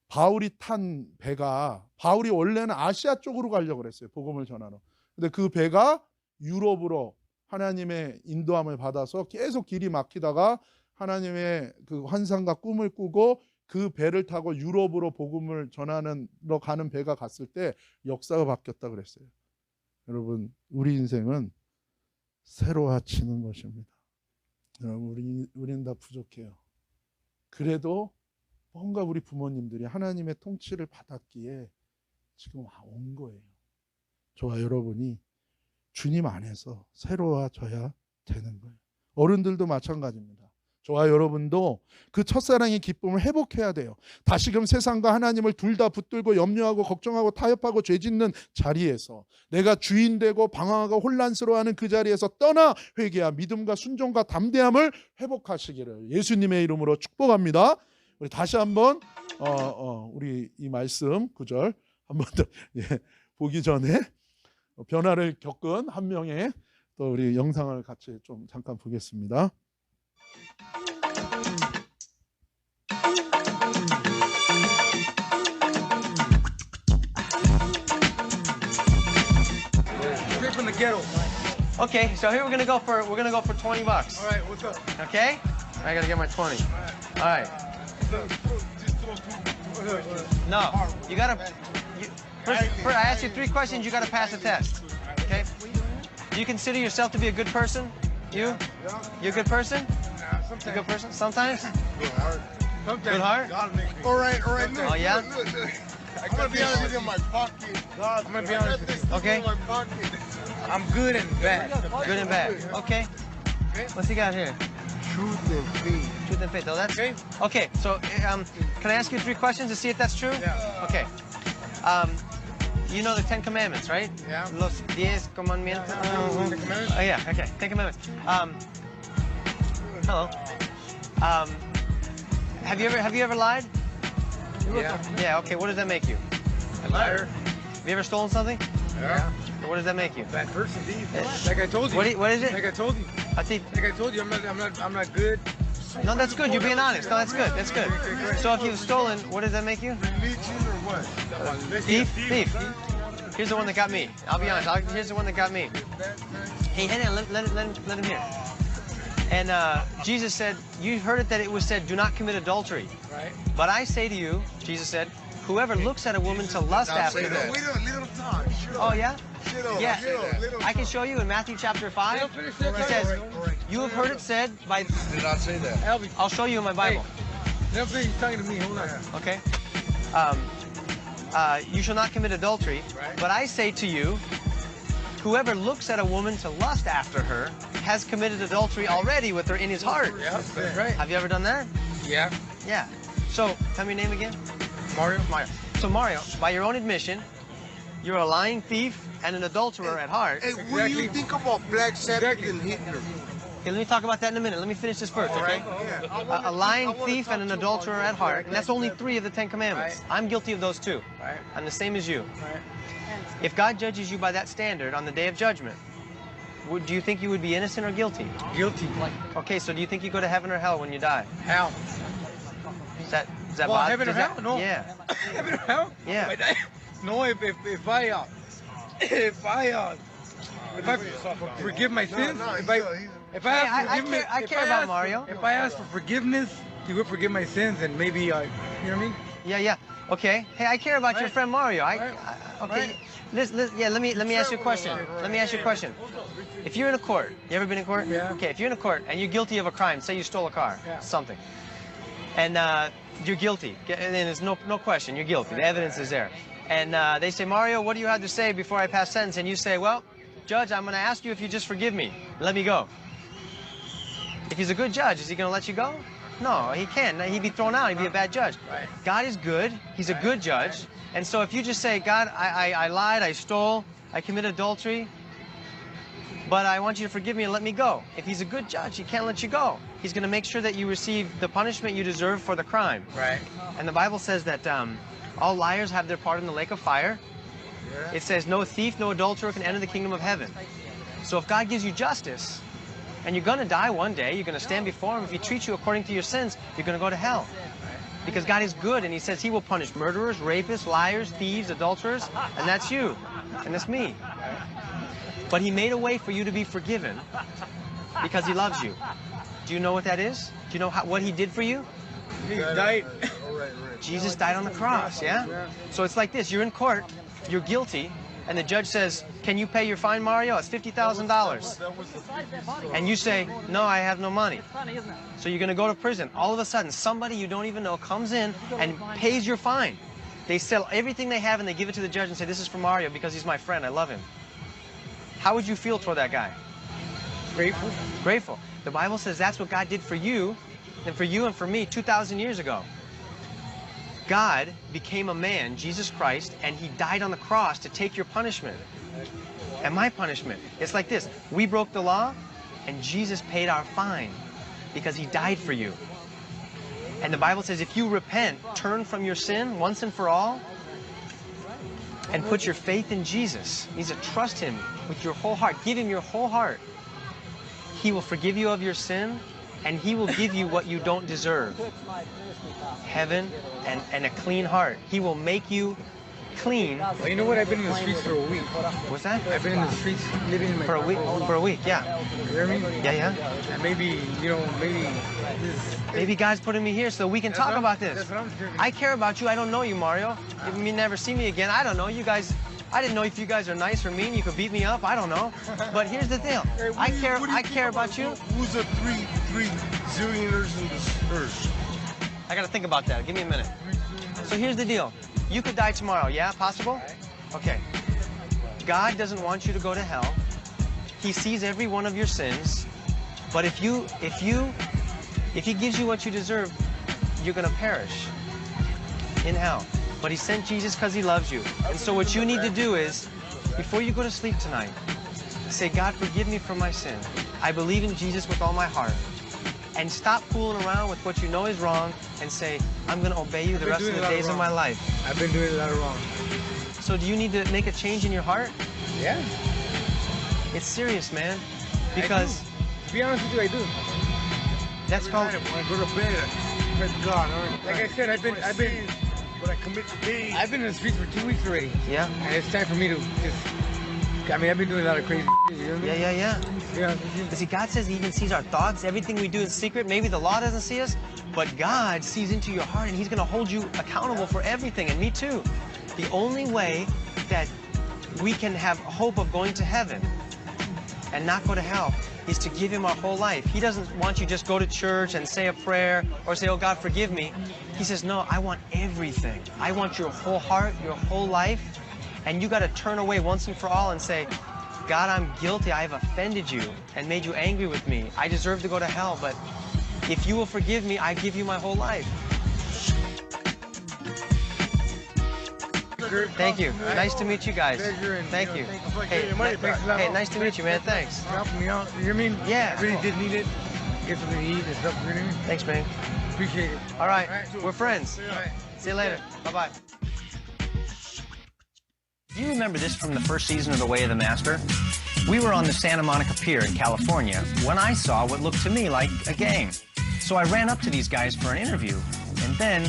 바울이 탄 배가, 바울이 원래는 아시아 쪽으로 가려고 그랬어요. 복음을 전하러. 근데 그 배가 유럽으로 하나님의 인도함을 받아서 계속 길이 막히다가 하나님의 그 환상과 꿈을 꾸고 그 배를 타고 유럽으로 복음을 전하러 가는 배가 갔을 때 역사가 바뀌었다 그랬어요. 여러분, 우리 인생은 새로워지는 것입니다. 여러분, 우리는 다 부족해요. 그래도 뭔가 우리 부모님들이 하나님의 통치를 받았기에 지금 온 거예요. 저와 여러분이 주님 안에서 새로워져야 되는 거예요. 어른들도 마찬가지입니다. 저와 여러분도 그 첫사랑의 기쁨을 회복해야 돼요. 다시금 세상과 하나님을 둘 다 붙들고 염려하고 걱정하고 타협하고 죄짓는 자리에서, 내가 주인 되고 방황하고 혼란스러워하는 그 자리에서 떠나 회개와 믿음과 순종과 담대함을 회복하시기를 예수님의 이름으로 축복합니다. 우리 다시 한번 우리 이 말씀 구절 한번 더 보기 전에 변화를 겪은 한 명의 또 우리 영상을 같이 좀 잠깐 보겠습니다. Straight from the ghetto. Okay, so here we're gonna go for $20. All right, what's up? Okay, I gotta get my 20. All right. No, you gotta. First, I asked you 3 questions. You gotta pass the test. Okay. Do you consider yourself to be a good person? You? You a good person? You a good person? Sometimes. Good heart. Good heart? All right. Look, Oh, yeah? Look. I'm gonna be honest with you in my pocket. I'm gonna be honest with you. Okay. In my pocket. I'm good and bad. Good and bad. Okay. What's he got here? Truth and faith. Truth and faith. Oh, that's okay. So, can I ask you 3 questions to see if that's true? Yeah. Okay. You know the 10 Commandments, right? Yeah. Los 10 Commandments. Ten Commandments? Oh yeah. Okay. 10 Commandments. Hello. Have you ever lied? Yeah. Yeah. Okay. What does that make you? A liar. Have you ever stolen something? Yeah. What does that make you? Bad person, thief. Like I told you. What is it? Like I told you. I see. Like I told you, I'm not good. No, that's good. You're being honest. No, that's good. That's good. So if you've stolen, what does that make you? Religion or what? Thief? Thief. Here's the one that got me. I'll be honest. Here's the one that got me. Hey, hang on. Let him hear. And Jesus said, you heard it that it was said, do not commit adultery. Right. But I say to you, Jesus said, whoever looks at a woman to lust after her. Wait a little time. Oh, yeah? Yeah. Little I can show you in Matthew chapter 5. It says, you have heard it said by... Did not say that. I'll show you in my Bible. Never say he's talking to me. Hold on. Okay? You shall not commit adultery, but I say to you, whoever looks at a woman to lust after her has committed adultery already with her in his heart. Yeah, that's right. Have you ever done that? Yeah. Yeah. So, tell me your name again. Mario. Mario. So Mario, by your own admission, you're a lying thief and an adulterer at heart. Hey, what do you Exactly. think about Black Sabbath Exactly. and Hitler? Okay, let me talk about that in a minute. Let me finish this first, okay? Yeah. A lying thief and an adulterer at heart, and that's only 3 of the 10 commandments. Right. I'm guilty of those 2. Right. I'm the same as you. Right. If God judges you by that standard on the day of judgment, do you think you would be innocent or guilty? Guilty. Okay, so do you think you go to heaven or hell when you die? Hell. Is that Well, bad? heaven or Does that- hell? No. Yeah. Heaven or hell? Yeah. But no, if I forgive my sins, if I Hey, ask I forgiveness, care- I if care about ask- Mario. If I ask for forgiveness, He will forgive my sins, and maybe you know what I mean? Yeah. Okay. Hey, I care about your Right. friend Mario. Okay. Right. Let me ask you a question. Let me ask you a question. If you're in a court, you ever been in court? Yeah. Okay. If you're in a court and you're guilty of a crime, say you stole a car, Yeah. something, and you're guilty, and there's no question, you're guilty. The evidence is there, and they say, Mario, what do you have to say before I pass sentence? And you say, well, Judge, I'm going to ask you if you just forgive me, let me go. If he's a good judge, is he going to let you go? No, he can't. He'd be thrown out. He'd be a bad judge. Right. God is good. He's a good judge. And so if you just say, God, I lied, I stole, I committed adultery, but I want you to forgive me and let me go. If he's a good judge, he can't let you go. He's going to make sure that you receive the punishment you deserve for the crime. Right. And the Bible says that all liars have their part in the lake of fire. It says no thief, no adulterer can enter the kingdom of heaven. So if God gives you justice, and you're going to die one day, you're going to stand before him. If he treats you according to your sins, you're going to go to hell. Because God is good, and he says he will punish murderers, rapists, liars, thieves, adulterers, and that's you, and that's me. But he made a way for you to be forgiven because he loves you. Do you know what that is? Do you know what he did for you? He died. Jesus died on the cross, yeah? So it's like this, you're in court, you're guilty, and the judge says, can you pay your fine, Mario? It's $50,000. And you say, no, I have no money. So you're going to go to prison. All of a sudden, somebody you don't even know comes in and pays your fine. They sell everything they have and they give it to the judge and say, this is for Mario because he's my friend, I love him. How would you feel toward that guy? Grateful. Grateful. The Bible says that's what God did for you and for me 2,000 years ago. God became a man, Jesus Christ, and he died on the cross to take your punishment and my punishment. It's like this. We broke the law, and Jesus paid our fine because he died for you. And the Bible says if you repent, turn from your sin once and for all, and put your faith in Jesus, you need to trust him with your whole heart. Give him your whole heart. He will forgive you of your sin, and he will give you what you don't deserve. Heaven and a clean heart. He will make you clean. Well, you know what? I've been in the streets for a week. What's that? I've been in the streets living in my For a week? For a week, yeah. You hear me? Yeah. And maybe, maybe this. Maybe God's putting me here so we can talk about this. That's what I'm saying. I care about you. I don't know you, Mario. You may never see me again. I don't know. You guys, I didn't know if you guys are nice or mean. You could beat me up. I don't know. But here's the deal. I care about you. Who's the three zillionaires in this earth? I gotta think about that. Give me a minute. So here's the deal. You could die tomorrow, yeah? Possible? Okay. God doesn't want you to go to hell. He sees every one of your sins. But if he gives you what you deserve, you're gonna perish in hell. But he sent Jesus because he loves you. And so what you need to do is, before you go to sleep tonight, say, God, forgive me for my sin. I believe in Jesus with all my heart. And stop fooling around with what you know is wrong and say, I'm going to obey you the rest of the days of my life. I've been doing a lot of wrong. So do you need to make a change in your heart? Yeah. It's serious, man. Because To be honest with you, I do. that's called... When I go to bed, thank God. Like I said, I've been when I commit today. in the streets for 2 weeks already. Yeah. And it's time for me to just. I've been doing a lot of crazy shit, you know what I mean? Yeah. Yeah. You see, God says he even sees our thoughts, everything we do in secret. Maybe the law doesn't see us, but God sees into your heart, and he's going to hold you accountable for everything, and me too. The only way that we can have hope of going to heaven and not go to hell is to give him our whole life. He doesn't want you just go to church and say a prayer or say, oh, God, forgive me. He says, no, I want everything. I want your whole heart, your whole life, and you got to turn away once and for all and say, God, I'm guilty. I have offended you and made you angry with me. I deserve to go to hell, but If you will forgive me, I give you my whole life. Thank you. Nice to meet you guys. Pleasure and, Thank you. thanks for Hey, getting your money back. hey, nice to meet you, man. Thanks. Helping me out. You know what I mean? Yeah. I really did need it. Get something to eat and stuff. You know what I mean? Thanks, man. Appreciate it. All right. All right. We're friends. All right. See you later. Bye-bye. Do you remember this from the first season of The Way of the Master? We were on the Santa Monica Pier in California when I saw what looked to me like a gang. So I ran up to these guys for an interview, and then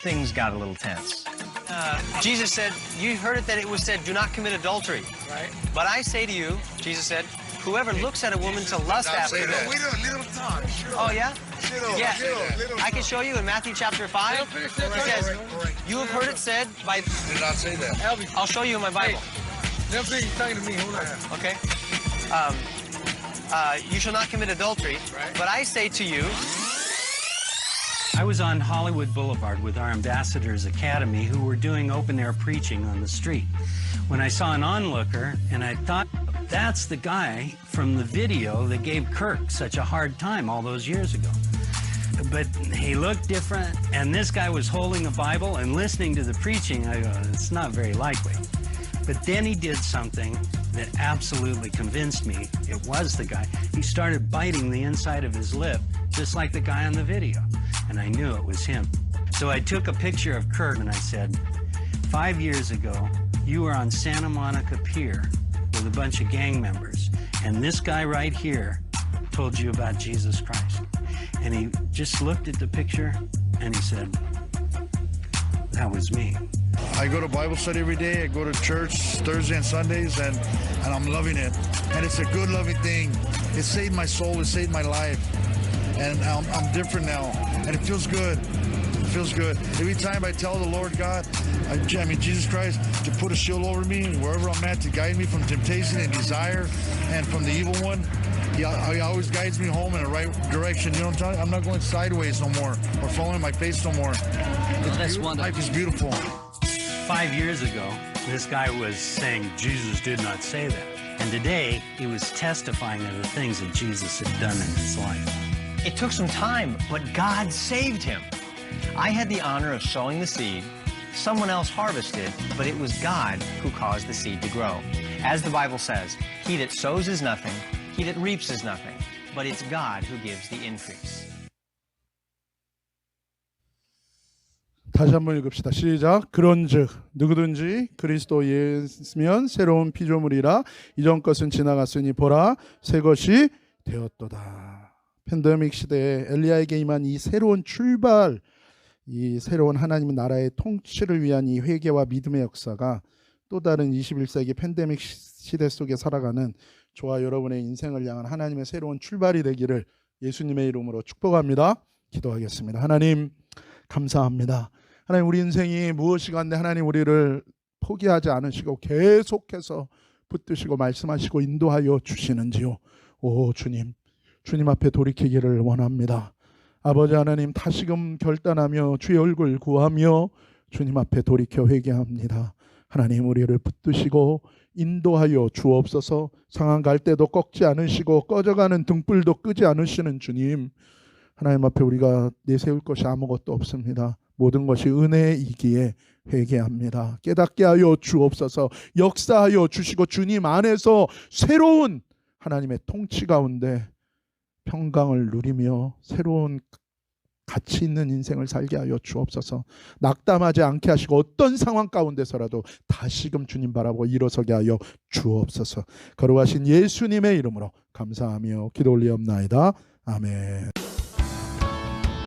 things got a little tense. Jesus said, you heard it that it was said, do not commit adultery. Right. But I say to you, Jesus said, whoever looks at a woman to lust after her. Wait a little time. Oh, yeah? Yeah. Little I can show you in Matthew chapter 5. It says, you have heard it said by... Did not say that. Elvis, I'll show you in my Bible. never say he's talking to me. Hold on. Okay? You shall not commit adultery. Right. But I say to you... I was on Hollywood Boulevard with our ambassadors academy who were doing open-air preaching on the street when I saw an onlooker, and I thought, that's the guy from the video that gave Kirk such a hard time all those years ago. But he looked different, and this guy was holding a Bible and listening to the preaching. I go, it's not very likely. But then he did something that absolutely convinced me it was the guy. He started biting the inside of his lip, just like the guy on the video. And I knew it was him. So I took a picture of Kurt and I said, 5 years ago, you were on Santa Monica Pier with a bunch of gang members. And this guy right here told you about Jesus Christ. And he just looked at the picture and he said, that was me. I go to Bible study every day. I go to church Thursday and Sundays, and I'm loving it. And it's a good, loving thing. It saved my soul. It saved my life. And I'm different now, and it feels good. It feels good. Every time I tell the Lord God, I mean Jesus Christ, to put a shield over me wherever I'm at, to guide me from temptation and desire and from the evil one. He always guides me home in the right direction. You know what I'm talking? I'm not going sideways no more or falling on my face no more. That's wonderful. Life is beautiful. 5 years ago, this guy was saying Jesus did not say that. And today, he was testifying to the things that Jesus had done in his life. It took some time, but God saved him. I had the honor of sowing the seed. Someone else harvested, but it was God who caused the seed to grow. As the Bible says, he that sows is nothing, he that reaps is nothing, but it's God who gives the increase. 다시 한번 읽읍시다. 시작. 그런즉 누구든지 그리스도에 있으면 새로운 피조물이라 이전 것은 지나갔으니 보라 새 것이 되었도다. 팬데믹 시대에 엘리야에게 임한 이 새로운 출발, 이 새로운 하나님의 나라의 통치를 위한 이 회개와 믿음의 역사가 또 다른 21세기 팬데믹 시대 속에 살아가는 저와 여러분의 인생을 향한 하나님의 새로운 출발이 되기를 예수님의 이름으로 축복합니다. 기도하겠습니다. 하나님 감사합니다. 하나님 우리 인생이 무엇이 간데 하나님 우리를 포기하지 않으시고 계속해서 붙드시고 말씀하시고 인도하여 주시는지요. 오 주님, 주님 앞에 돌이키기를 원합니다. 아버지 하나님 다시금 결단하며 주의 얼굴 구하며 주님 앞에 돌이켜 회개합니다. 하나님 우리를 붙드시고 인도하여 주옵소서. 상한 갈 때도 꺾지 않으시고 꺼져가는 등불도 끄지 않으시는 주님, 하나님 앞에 우리가 내세울 것이 아무것도 없습니다. 모든 것이 은혜이기에 회개합니다. 깨닫게 하여 주옵소서. 역사하여 주시고 주님 안에서 새로운 하나님의 통치 가운데 평강을 누리며 새로운 가치 있는 인생을 살게 하여 주옵소서. 낙담하지 않게 하시고 어떤 상황 가운데서라도 다시금 주님 바라보고 일어서게 하여 주옵소서. 거룩하신 예수님의 이름으로 감사하며 기도 올리옵나이다. 아멘.